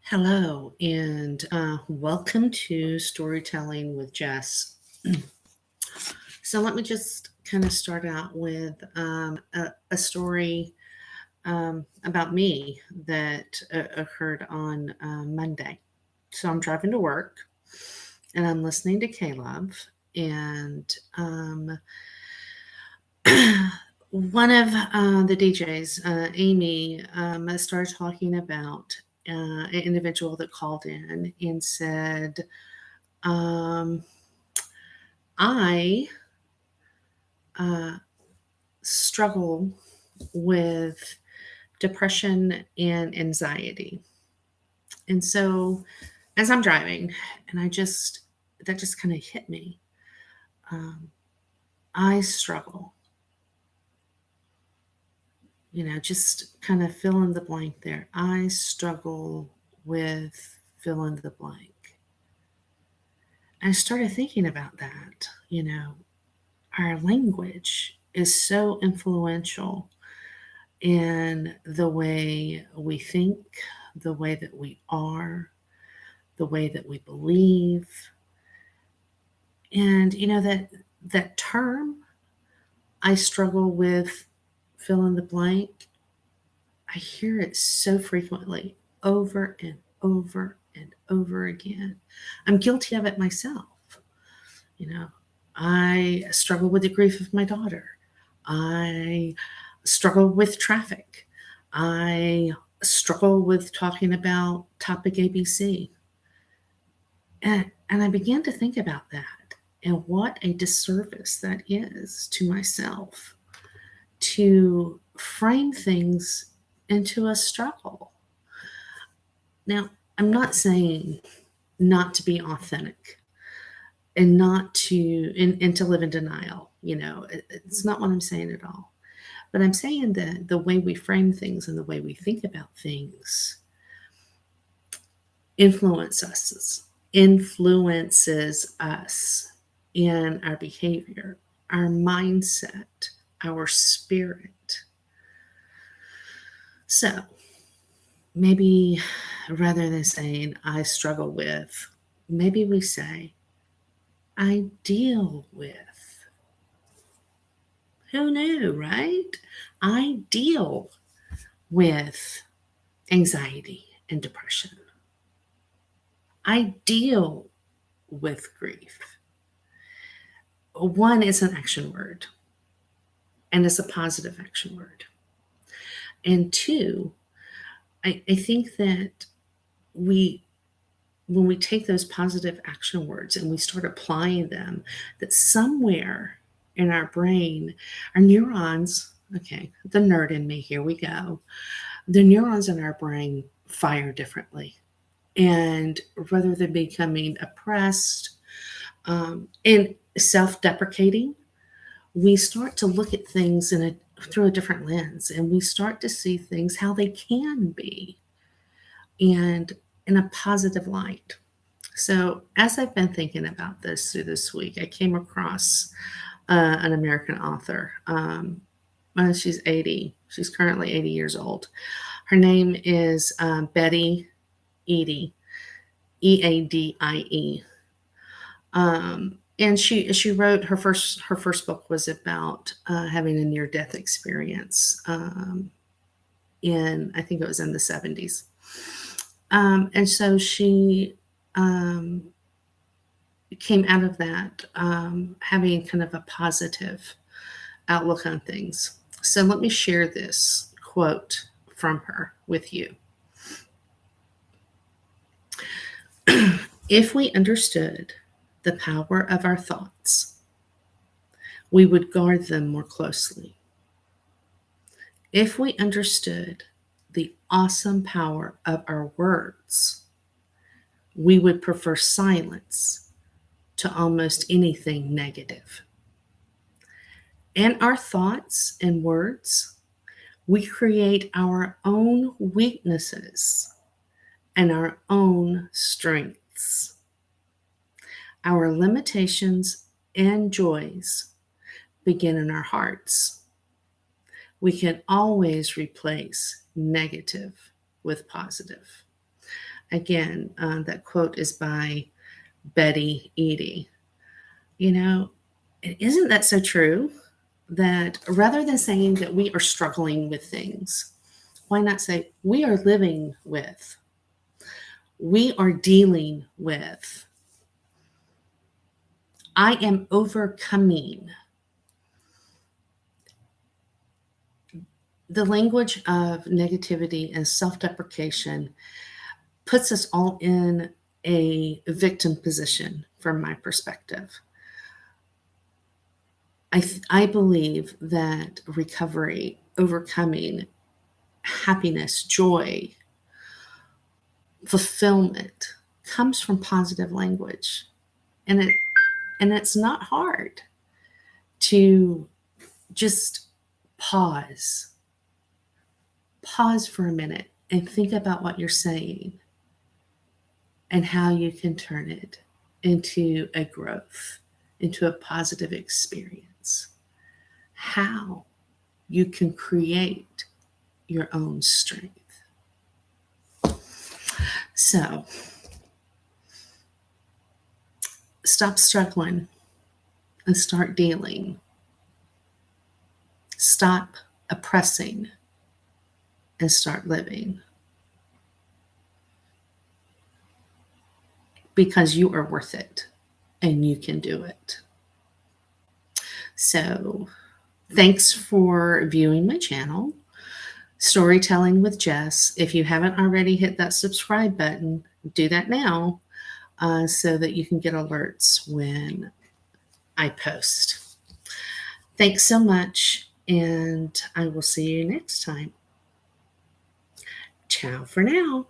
Hello, and welcome to Storytelling with Jess. So, let me just kind of start out with a story about me that occurred on Monday. So, I'm driving to work and I'm listening to Caleb, and one of the DJs, Amy, started talking about an individual that called in and said, um, I uh, struggle with depression and anxiety. And so as I'm driving, and that just kind of hit me. Um, I struggle, just kind of fill in the blank there. I struggle with fill in the blank. And I started thinking about that. Our language is so influential in the way we think, the way that we are, the way that we believe. And that term, I struggle with fill in the blank, I hear it so frequently over and over and over again. I'm guilty of it myself. You know, I struggle with the grief of my daughter. I struggle with traffic. I struggle with talking about topic ABC. And I began to think about that and what a disservice that is to myself to frame things into a struggle. Now, I'm not saying not to be authentic and not to and to live in denial. It's not what I'm saying at all. But I'm saying that the way we frame things and the way we think about things influences us in our behavior, our mindset, our spirit. So maybe rather than saying I struggle with, maybe we say I deal with. Who knew, right? I deal with anxiety and depression. I deal with grief. One is an action word, and it's a positive action word. And two, I think that when we take those positive action words and we start applying them, that somewhere in our brain, our neurons, okay, the nerd in me, here we go, the neurons in our brain fire differently. And rather than becoming oppressed and self deprecating, we start to look at things through a different lens, and we start to see things how they can be and in a positive light. So, as I've been thinking about this through this week, I came across an American author. She's 80. She's currently 80 years old. Her name is Betty Eadie, Eadie. And she wrote her first book was about having a near death experience in, I think it was in the 70s. And so she came out of that having kind of a positive outlook on things. So let me share this quote from her with you. If we understood the power of our thoughts, we would guard them more closely. If we understood the awesome power of our words, we would prefer silence to almost anything negative. In our thoughts and words, we create our own weaknesses and our own strengths. Our limitations and joys begin in our hearts. We can always replace negative with positive. Again, that quote is by Betty Eadie. You know, isn't that so true? That rather than saying that we are struggling with things, why not say we are living with, we are dealing with, I am overcoming. The language of negativity and self deprecation puts us all in a victim position from my perspective. I believe that recovery, overcoming, happiness, joy, fulfillment comes from positive language. And it's not hard to just pause. Pause for a minute and think about what you're saying and how you can turn it into a growth, into a positive experience. How you can create your own strength. So, stop struggling and start dealing. Stop oppressing and start living. Because you are worth it and you can do it. So, thanks for viewing my channel, Storytelling with Jess. If you haven't already hit that subscribe button, do that now so that you can get alerts when I post. Thanks so much, and I will see you next time. Ciao for now.